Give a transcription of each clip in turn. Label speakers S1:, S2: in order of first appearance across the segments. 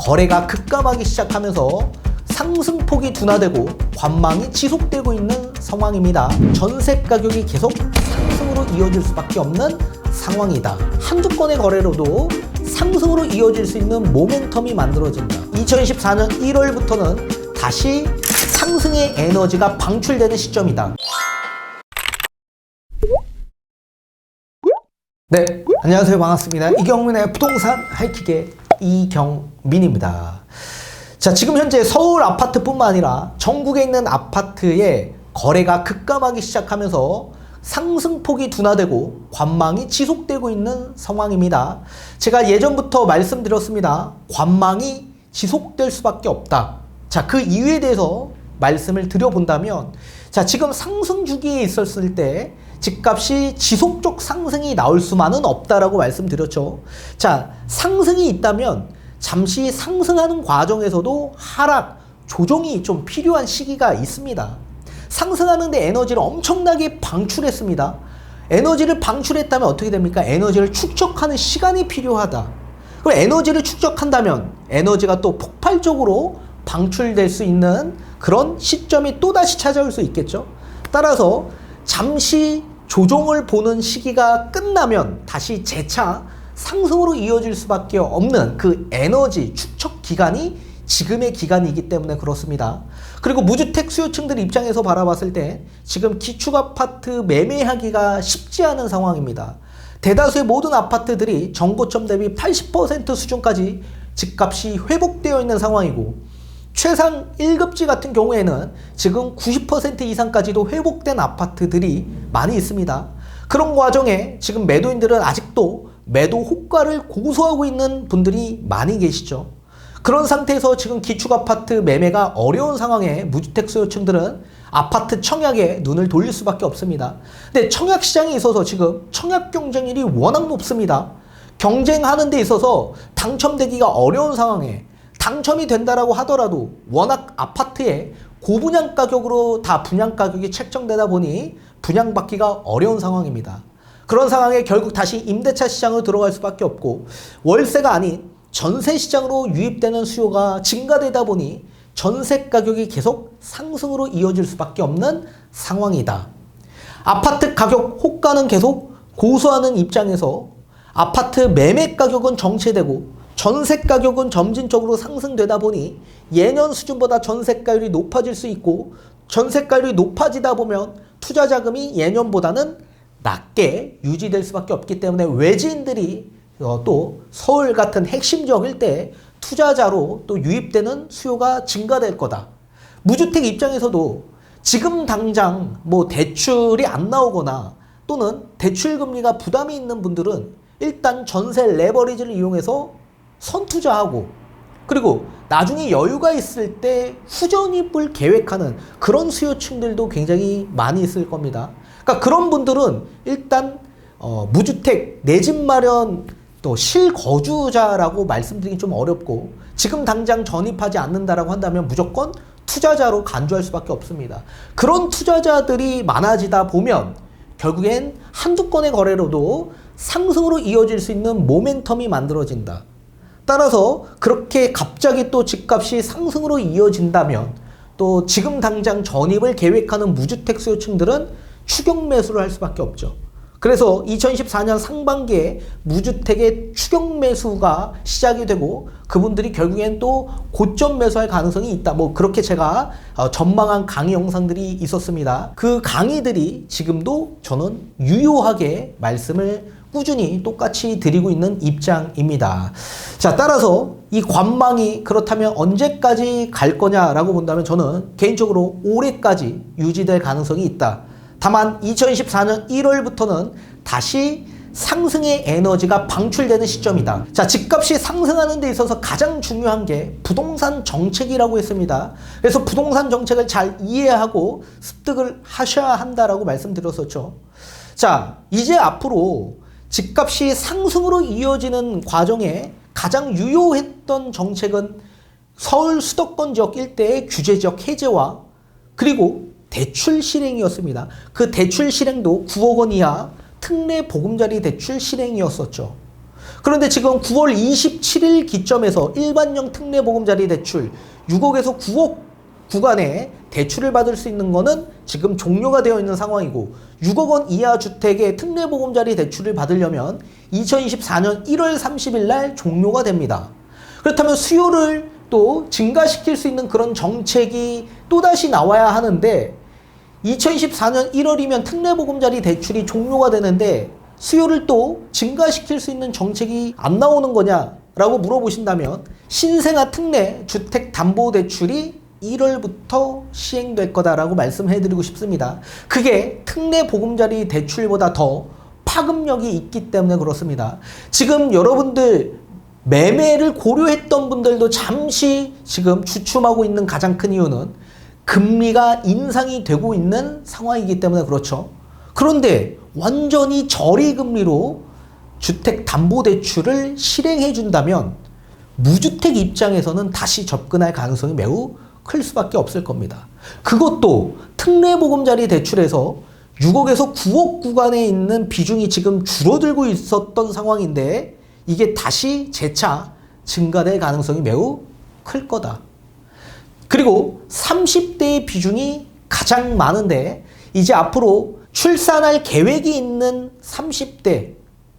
S1: 거래가 급감하기 시작하면서 상승폭이 둔화되고 관망이 지속되고 있는 상황입니다. 전세 가격이 계속 상승으로 이어질 수밖에 없는 상황이다. 한두 건의 거래로도 상승으로 이어질 수 있는 모멘텀이 만들어진다. 2024년 1월부터는 다시 상승의 에너지가 방출되는 시점이다. 네, 안녕하세요. 반갑습니다. 이경민의 부동산 하이킥의 이경민입니다. 자, 지금 현재 서울 아파트뿐만 아니라 전국에 있는 아파트의 거래가 급감하기 시작하면서 상승폭이 둔화되고 관망이 지속되고 있는 상황입니다. 제가 예전부터 말씀드렸습니다. 관망이 지속될 수밖에 없다. 자, 그 이유에 대해서 말씀을 드려본다면, 자, 지금 상승 주기에 있었을 때 집값이 지속적 상승이 나올 수만은 없다라고 말씀드렸죠. 자, 상승이 있다면 잠시 상승하는 과정에서도 하락, 조정이 좀 필요한 시기가 있습니다. 상승하는데 에너지를 엄청나게 방출했습니다. 에너지를 방출했다면 어떻게 됩니까? 에너지를 축적하는 시간이 필요하다. 그럼 에너지를 축적한다면 에너지가 또 폭발적으로 방출될 수 있는 그런 시점이 또다시 찾아올 수 있겠죠. 따라서 잠시 조정을 보는 시기가 끝나면 다시 재차 상승으로 이어질 수밖에 없는 그 에너지 축적 기간이 지금의 기간이기 때문에 그렇습니다. 그리고 무주택 수요층들 입장에서 바라봤을 때 지금 기축 아파트 매매하기가 쉽지 않은 상황입니다. 대다수의 모든 아파트들이 정고점 대비 80% 수준까지 집값이 회복되어 있는 상황이고, 최상 1급지 같은 경우에는 지금 90% 이상까지도 회복된 아파트들이 많이 있습니다. 그런 과정에 지금 매도인들은 아직도 매도 호가를 고수하고 있는 분들이 많이 계시죠. 그런 상태에서 지금 기축 아파트 매매가 어려운 상황에 무주택 수요층들은 아파트 청약에 눈을 돌릴 수밖에 없습니다. 근데 청약 시장에 있어서 지금 청약 경쟁률이 워낙 높습니다. 경쟁하는 데 있어서 당첨되기가 어려운 상황에 당첨이 된다라고 하더라도 워낙 아파트에 고분양 가격으로 다 분양 가격이 책정되다 보니 분양받기가 어려운 상황입니다. 그런 상황에 결국 다시 임대차 시장으로 들어갈 수밖에 없고, 월세가 아닌 전세 시장으로 유입되는 수요가 증가되다 보니 전세 가격이 계속 상승으로 이어질 수밖에 없는 상황이다. 아파트 가격 호가는 계속 고수하는 입장에서 아파트 매매 가격은 정체되고 전세 가격은 점진적으로 상승되다 보니 예년 수준보다 전세가율이 높아질 수 있고, 전세가율이 높아지다 보면 투자 자금이 예년보다는 낮게 유지될 수밖에 없기 때문에 외지인들이 또 서울 같은 핵심적 일대에 투자자로 또 유입되는 수요가 증가될 거다. 무주택 입장에서도 지금 당장 뭐 대출이 안 나오거나 또는 대출 금리가 부담이 있는 분들은 일단 전세 레버리지를 이용해서 선투자하고, 그리고 나중에 여유가 있을 때 후전입을 계획하는 그런 수요층들도 굉장히 많이 있을 겁니다. 그러니까 그런 분들은 일단 무주택 내 집 마련 또 실거주자라고 말씀드리기 좀 어렵고, 지금 당장 전입하지 않는다라고 한다면 무조건 투자자로 간주할 수밖에 없습니다. 그런 투자자들이 많아지다 보면 결국엔 한두 건의 거래로도 상승으로 이어질 수 있는 모멘텀이 만들어진다. 따라서 그렇게 갑자기 또 집값이 상승으로 이어진다면 또 지금 당장 전입을 계획하는 무주택 수요층들은 추격 매수를 할 수밖에 없죠. 그래서 2024년 상반기에 무주택의 추격 매수가 시작이 되고 그분들이 결국엔 또 고점 매수할 가능성이 있다. 뭐 그렇게 제가 전망한 강의 영상들이 있었습니다. 그 강의들이 지금도 저는 유효하게 말씀을 꾸준히 똑같이 드리고 있는 입장입니다. 자, 따라서 이 관망이 그렇다면 언제까지 갈 거냐라고 본다면 저는 개인적으로 올해까지 유지될 가능성이 있다. 다만 2024년 1월부터는 다시 상승의 에너지가 방출되는 시점이다. 자, 집값이 상승하는 데 있어서 가장 중요한 게 부동산 정책이라고 했습니다. 그래서 부동산 정책을 잘 이해하고 습득을 하셔야 한다라고 말씀드렸었죠. 자, 이제 앞으로 집값이 상승으로 이어지는 과정에 가장 유효했던 정책은 서울 수도권 지역 일대의 규제적 해제와 그리고 대출 실행이었습니다. 그 대출 실행도 9억 원 이하 특례 보금자리 대출 실행이었었죠. 그런데 지금 9월 27일 기점에서 일반형 특례보금자리 대출 6억에서 9억 구간에 대출을 받을 수 있는 거는 지금 종료가 되어 있는 상황이고 6억 원 이하 주택의 특례보금자리 대출을 받으려면 2024년 1월 30일 날 종료가 됩니다. 그렇다면 수요를 또 증가시킬 수 있는 그런 정책이 또다시 나와야 하는데 2024년 1월이면 특례보금자리 대출이 종료가 되는데 수요를 또 증가시킬 수 있는 정책이 안 나오는 거냐라고 물어보신다면 신생아 특례 주택담보대출이 1월부터 시행될 거다라고 말씀해드리고 싶습니다. 그게 특례보금자리 대출보다 더 파급력이 있기 때문에 그렇습니다. 지금 여러분들 매매를 고려했던 분들도 잠시 지금 주춤하고 있는 가장 큰 이유는 금리가 인상이 되고 있는 상황이기 때문에 그렇죠. 그런데 완전히 저리금리로 주택담보대출을 실행해 준다면 무주택 입장에서는 다시 접근할 가능성이 매우 클 수밖에 없을 겁니다. 그것도 특례보금자리 대출에서 6억에서 9억 구간에 있는 비중이 지금 줄어들고 있었던 상황인데 이게 다시 재차 증가될 가능성이 매우 클 거다. 그리고 30대의 비중이 가장 많은데 이제 앞으로 출산할 계획이 있는 30대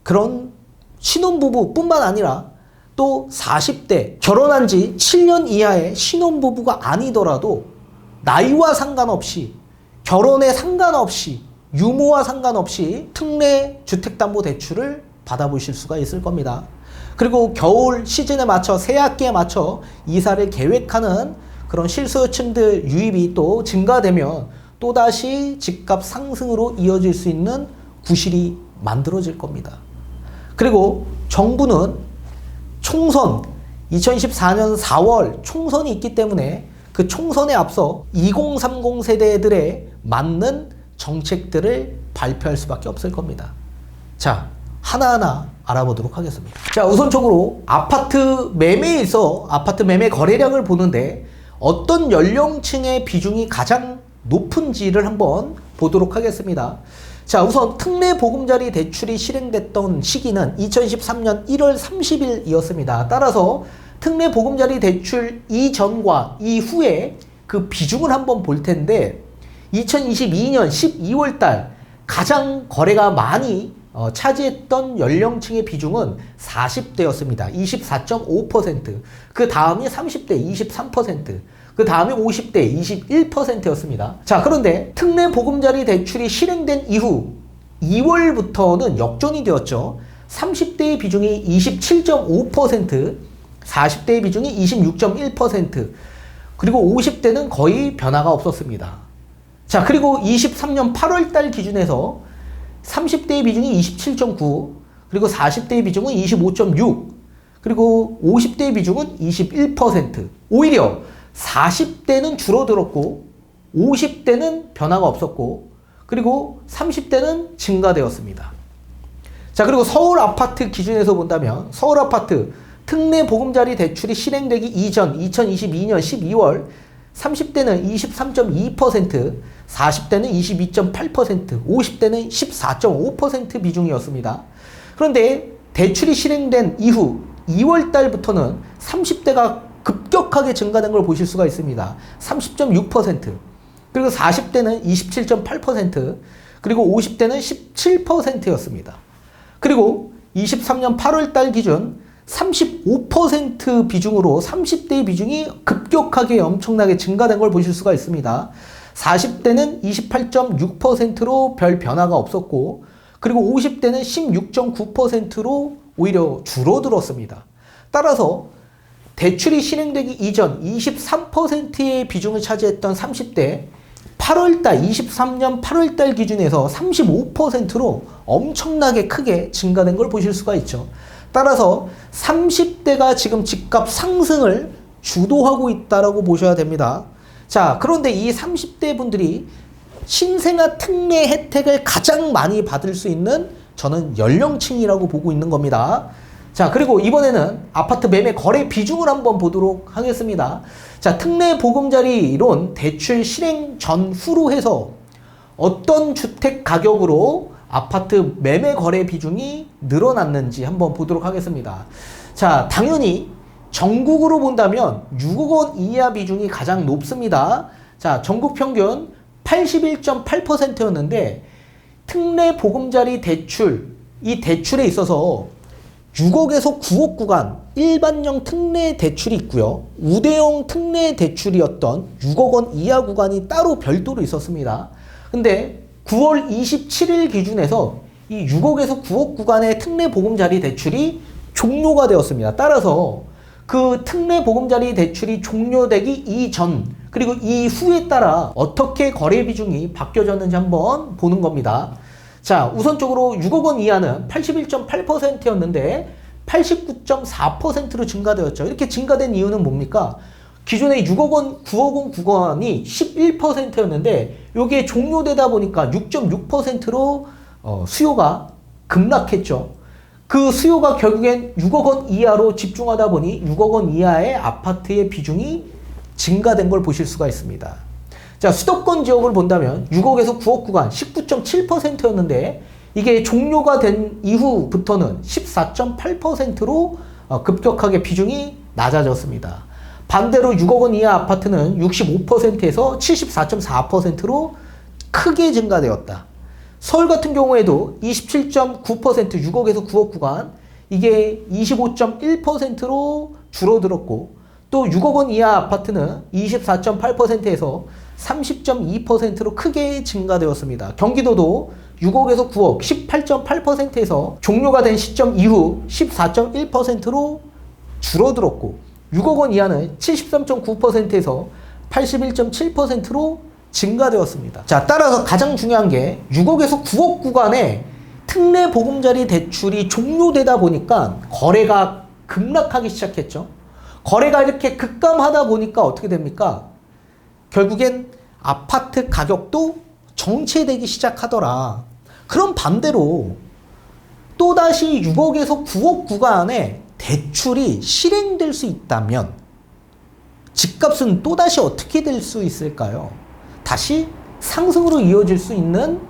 S1: 그런 신혼부부뿐만 아니라 또 40대 결혼한 지 7년 이하의 신혼부부가 아니더라도 나이와 상관없이 결혼에 상관없이 유무와 상관없이 특례 주택담보대출을 받아보실 수가 있을 겁니다. 그리고 겨울 시즌에 맞춰 새학기에 맞춰 이사를 계획하는 그런 실수요층들 유입이 또 증가되면 또다시 집값 상승으로 이어질 수 있는 구실이 만들어질 겁니다. 그리고 정부는 총선 2024년 4월 총선이 있기 때문에 그 총선에 앞서 2030 세대들에 맞는 정책들을 발표할 수밖에 없을 겁니다. 자, 하나하나 알아보도록 하겠습니다. 자, 우선적으로 아파트 매매에서 아파트 매매 거래량을 보는데 어떤 연령층의 비중이 가장 높은지를 한번 보도록 하겠습니다. 자, 우선 특례보금자리 대출이 실행됐던 시기는 2013년 1월 30일이었습니다. 따라서 특례보금자리 대출 이전과 이후에 그 비중을 한번 볼 텐데 2022년 12월 달 가장 거래가 많이 차지했던 연령층의 비중은 40대였습니다. 24.5%. 그 다음이 30대 23%. 그 다음에 50대 21%였습니다. 자, 그런데 특례보금자리 대출이 실행된 이후 2월부터는 역전이 되었죠. 30대의 비중이 27.5%, 40대의 비중이 26.1%, 그리고 50대는 거의 변화가 없었습니다. 자, 그리고 23년 8월 달 기준에서 30대의 비중이 27.9, 그리고 40대의 비중은 25.6, 그리고 50대의 비중은 21%. 오히려 40대는 줄어들었고 50대는 변화가 없었고 그리고 30대는 증가되었습니다. 자, 그리고 서울 아파트 기준에서 본다면 서울 아파트 특례보금자리 대출이 실행되기 이전 2022년 12월 30대는 23.2%, 40대는 22.8%, 50대는 14.5% 비중이었습니다. 그런데 대출이 실행된 이후 2월 달부터는 30대가 급격하게 증가된 걸 보실 수가 있습니다. 30.6%, 그리고 40대는 27.8%, 그리고 50대는 17%였습니다. 그리고 23년 8월 달 기준 35% 비중으로 30대의 비중이 급격하게 엄청나게 증가된 걸 보실 수가 있습니다. 40대는 28.6%로 별 변화가 없었고, 그리고 50대는 16.9%로 오히려 줄어들었습니다. 따라서 대출이 실행되기 이전 23%의 비중을 차지했던 30대 8월달 23년 8월달 기준에서 35%로 엄청나게 크게 증가된 걸 보실 수가 있죠. 따라서 30대가 지금 집값 상승을 주도하고 있다라고 보셔야 됩니다. 자, 그런데 이 30대 분들이 신생아 특례 혜택을 가장 많이 받을 수 있는 저는 연령층이라고 보고 있는 겁니다. 자, 그리고 이번에는 아파트 매매 거래 비중을 한번 보도록 하겠습니다. 자, 특례보금자리론 대출 실행 전후로 해서 어떤 주택 가격으로 아파트 매매 거래 비중이 늘어났는지 한번 보도록 하겠습니다. 자, 당연히 전국으로 본다면 6억 원 이하 비중이 가장 높습니다. 자, 전국 평균 81.8%였는데 특례 보금자리 대출, 이 대출에 있어서 6억에서 9억 구간 일반형 특례 대출이 있고요. 우대형 특례 대출이었던 6억 원 이하 구간이 따로 별도로 있었습니다. 근데 9월 27일 기준에서 이 6억에서 9억 구간의 특례 보금자리 대출이 종료가 되었습니다. 따라서 그 특례 보금자리 대출이 종료되기 이전 그리고 이후에 따라 어떻게 거래 비중이 바뀌어졌는지 한번 보는 겁니다. 자, 우선적으로 6억 원 이하는 81.8%였는데 89.4%로 증가되었죠. 이렇게 증가된 이유는 뭡니까? 기존의 6억 원, 9억 원 구간이 11%였는데 여기에 종료되다 보니까 6.6%로 수요가 급락했죠. 그 수요가 결국엔 6억 원 이하로 집중하다 보니 6억 원 이하의 아파트의 비중이 증가된 걸 보실 수가 있습니다. 자, 수도권 지역을 본다면 6억에서 9억 구간 19.7%였는데 이게 종료가 된 이후부터는 14.8%로 급격하게 비중이 낮아졌습니다. 반대로 6억 원 이하 아파트는 65%에서 74.4%로 크게 증가되었다. 서울 같은 경우에도 27.9% 6억에서 9억 구간 이게 25.1%로 줄어들었고 또 6억 원 이하 아파트는 24.8%에서 30.2%로 크게 증가되었습니다. 경기도도 6억에서 9억 18.8%에서 종료가 된 시점 이후 14.1%로 줄어들었고 6억 원 이하는 73.9%에서 81.7%로 증가되었습니다. 자, 따라서 가장 중요한 게 6억에서 9억 구간에 특례 보금자리 대출이 종료되다 보니까 거래가 급락하기 시작했죠. 거래가 이렇게 급감하다 보니까 어떻게 됩니까? 결국엔 아파트 가격도 정체되기 시작하더라. 그럼 반대로 또다시 6억에서 9억 구간에 대출이 실행될 수 있다면 집값은 또다시 어떻게 될 수 있을까요? 다시 상승으로 이어질 수 있는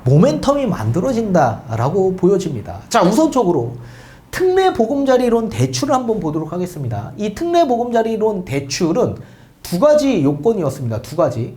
S1: 모멘텀이 만들어진다라고 보여집니다. 자, 우선적으로 특례 보금자리론 대출을 한번 보도록 하겠습니다. 이 특례 보금자리론 대출은 두 가지 요건이었습니다. 두 가지.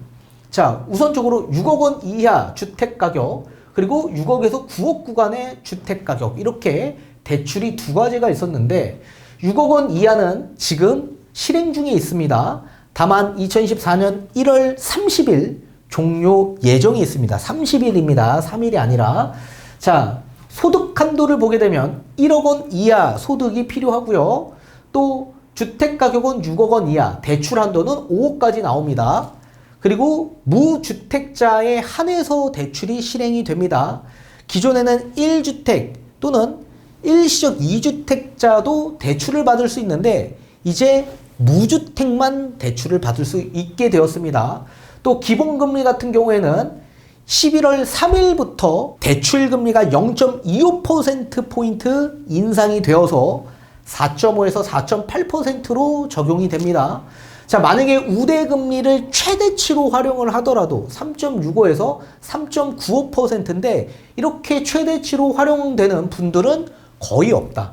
S1: 자, 우선적으로 6억 원 이하 주택 가격 그리고 6억에서 9억 구간의 주택 가격 이렇게 대출이 두 가지가 있었는데 6억 원 이하는 지금 실행 중에 있습니다. 다만 2024년 1월 30일 종료 예정이 있습니다. 30일입니다. 3일이 아니라. 자, 소득 한도를 보게 되면 1억 원 이하 소득이 필요하고요. 또 주택 가격은 6억 원 이하, 대출 한도는 5억까지 나옵니다. 그리고 무주택자에 한해서 대출이 실행이 됩니다. 기존에는 1주택 또는 일시적 2주택자도 대출을 받을 수 있는데 이제 무주택만 대출을 받을 수 있게 되었습니다. 또 기본금리 같은 경우에는 11월 3일부터 대출금리가 0.25%포인트 인상이 되어서 4.5에서 4.8%로 적용이 됩니다. 자, 만약에 우대금리를 최대치로 활용을 하더라도 3.65에서 3.95%인데 이렇게 최대치로 활용되는 분들은 거의 없다.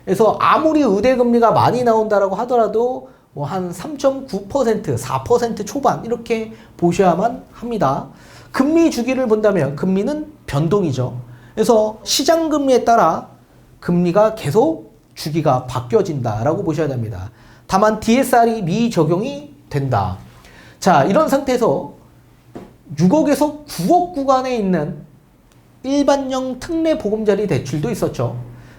S1: 그래서 아무리 우대금리가 많이 나온다라고 하더라도 뭐 한 3.9%, 4% 초반 이렇게 보셔야만 합니다. 금리 주기를 본다면 금리는 변동이죠. 그래서 시장금리에 따라 금리가 계속 주기가 바뀌어진다라고 보셔야 됩니다. 다만 DSR이 미적용이 된다. 자, 이런 상태에서 6억에서 9억 구간에 있는 일반형 특례 보금자리 대출도 있었죠.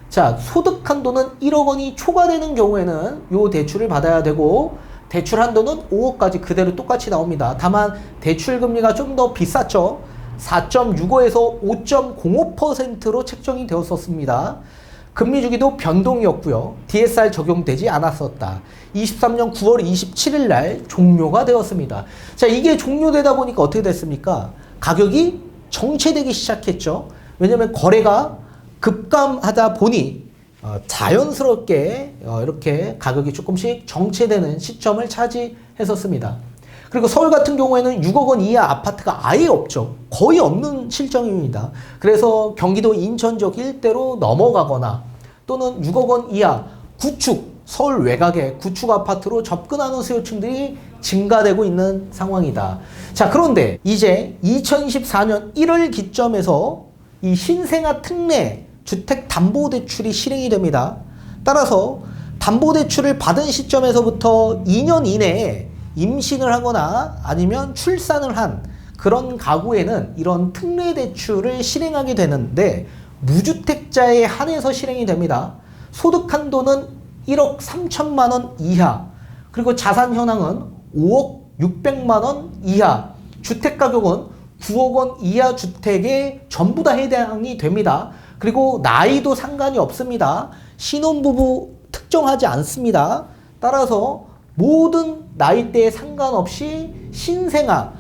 S1: 자, 소득 한도는 1억 원이 초과되는 경우에는 이 대출을 받아야 되고 대출 한도는 5억까지 그대로 똑같이 나옵니다. 다만 대출 금리가 좀 더 비쌌죠. 4.65에서 5.05%로 책정이 되었었습니다. 금리 주기도 변동이었고요. DSR 적용되지 않았었다. 23년 9월 27일 날 종료가 되었습니다. 자, 이게 종료되다 보니까 어떻게 됐습니까? 가격이 정체되기 시작했죠. 왜냐하면 거래가 급감하다 보니 자연스럽게 이렇게 가격이 조금씩 정체되는 시점을 차지했었습니다. 그리고 서울 같은 경우에는 6억 원 이하 아파트가 아예 없죠. 거의 없는 실정입니다. 그래서 경기도 인천 쪽 일대로 넘어가거나 또는 6억 원 이하 구축, 서울 외곽의 구축 아파트로 접근하는 수요층들이 증가되고 있는 상황이다. 자, 그런데 이제 2024년 1월 기점에서 이 신생아 특례 주택담보대출이 실행이 됩니다. 따라서 담보대출을 받은 시점에서부터 2년 이내에 임신을 하거나 아니면 출산을 한 그런 가구에는 이런 특례대출을 실행하게 되는데 무주택자에 한해서 실행이 됩니다. 소득 한도는 1억 3천만 원 이하, 그리고 자산 현황은 5억 600만 원 이하, 주택 가격은 9억 원 이하 주택에 전부 다 해당이 됩니다. 그리고 나이도 상관이 없습니다. 신혼부부 특정하지 않습니다. 따라서 모든 나이대에 상관없이 신생아,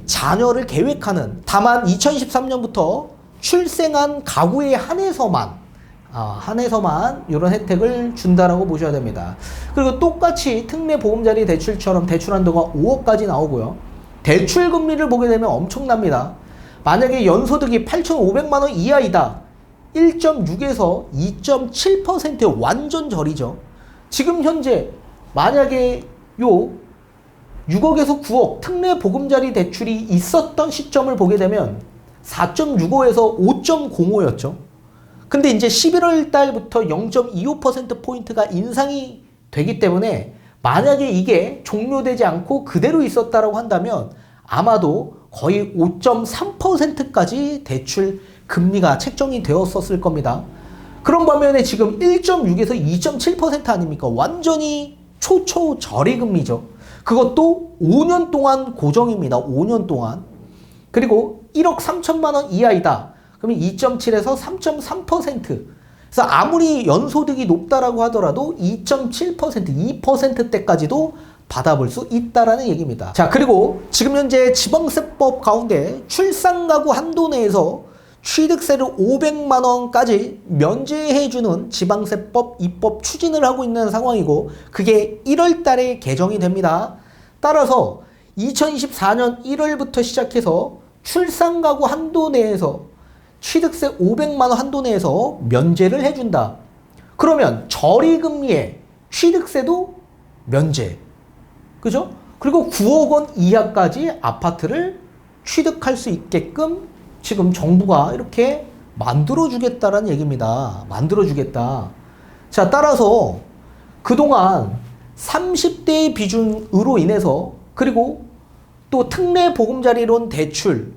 S1: 자녀를 계획하는, 다만 2023년부터 출생한 가구에 한해서만 이런 혜택을 준다라고 보셔야 됩니다. 그리고 똑같이 특례 보금자리 대출처럼 대출 한도가 5억까지 나오고요. 대출 금리를 보게 되면 엄청납니다. 만약에 연소득이 8,500만 원 이하이다. 1.6에서 2.7%의 완전 저리죠. 지금 현재 만약에 요 6억에서 9억 특례 보금자리 대출이 있었던 시점을 보게 되면 4.65에서 5.05였죠. 근데 이제 11월 달부터 0.25%포인트가 인상이 되기 때문에 만약에 이게 종료되지 않고 그대로 있었다라고 한다면 아마도 거의 5.3%까지 대출 금리가 책정이 되었었을 겁니다. 그런 반면에 지금 1.6에서 2.7% 아닙니까? 완전히 초저리금리죠. 그것도 5년 동안 고정입니다. 5년 동안. 그리고 1억 3천만 원 이하이다. 그러면 2.7에서 3.3%. 그래서 아무리 연소득이 높다라고 하더라도 2.7%, 2%대까지도 받아볼 수 있다라는 얘기입니다. 자, 그리고 지금 현재 지방세법 가운데 출산가구 한도 내에서 취득세를 500만 원까지 면제해주는 지방세법 입법 추진을 하고 있는 상황이고, 그게 1월 달에 개정이 됩니다. 따라서 2024년 1월부터 시작해서 출산가구 한도 내에서 취득세 500만 원 한도 내에서 면제를 해준다. 그러면 저리금리에 취득세도 면제. 그죠? 그리고 9억 원 이하까지 아파트를 취득할 수 있게끔 지금 정부가 이렇게 만들어주겠다라는 얘기입니다. 만들어주겠다. 자, 따라서 그동안 30대의 비중으로 인해서, 그리고 또 특례 보금자리론 대출,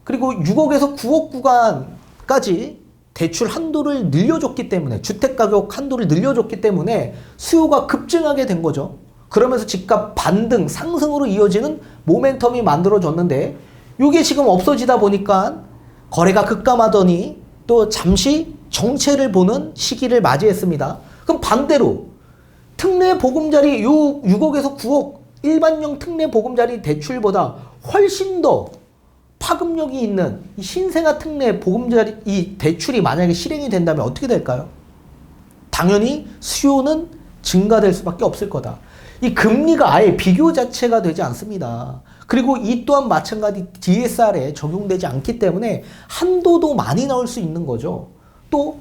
S1: 그리고 6억에서 9억 구간까지 대출 한도를 늘려줬기 때문에, 주택가격 한도를 늘려줬기 때문에 수요가 급증하게 된 거죠. 그러면서 집값 반등, 상승으로 이어지는 모멘텀이 만들어졌는데, 이게 지금 없어지다 보니까 거래가 급감하더니 또 잠시 정체를 보는 시기를 맞이했습니다. 그럼 반대로 특례 보금자리 요 6억에서 9억 일반형 특례 보금자리 대출보다 훨씬 더 파급력이 있는 이 신생아 특례 보금자리 이 대출이 만약에 실행이 된다면 어떻게 될까요? 당연히 수요는 증가될 수밖에 없을 거다. 이 금리가 아예 비교 자체가 되지 않습니다. 그리고 이 또한 마찬가지 DSR에 적용되지 않기 때문에 한도도 많이 나올 수 있는 거죠. 또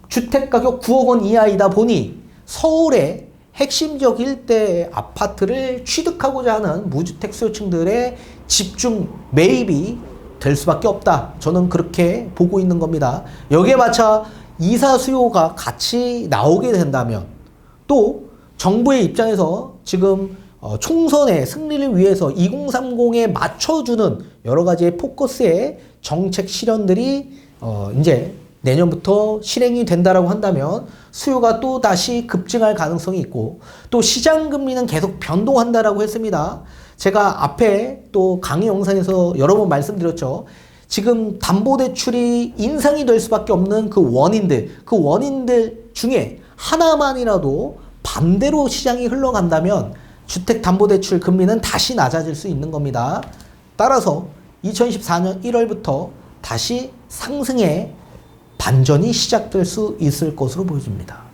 S1: 주택가격 9억 원 이하이다 보니 서울의 핵심적 일대 아파트를 취득하고자 하는 무주택 수요층들의 집중 매입이 될 수밖에 없다. 저는 그렇게 보고 있는 겁니다. 여기에 맞춰 이사 수요가 같이 나오게 된다면, 또 정부의 입장에서 지금 총선의 승리를 위해서 2030에 맞춰주는 여러 가지의 포커스의 정책 실현들이 이제 내년부터 실행이 된다라고 한다면 수요가 또 다시 급증할 가능성이 있고, 또 시장 금리는 계속 변동한다라고 했습니다. 제가 앞에 또 강의 영상에서 여러 번 말씀드렸죠. 지금 담보대출이 인상이 될 수밖에 없는 그 원인들 중에 하나만이라도 반대로 시장이 흘러간다면 주택담보대출 금리는 다시 낮아질 수 있는 겁니다. 따라서 2024년 1월부터 다시 상승의 반전이 시작될 수 있을 것으로 보여집니다.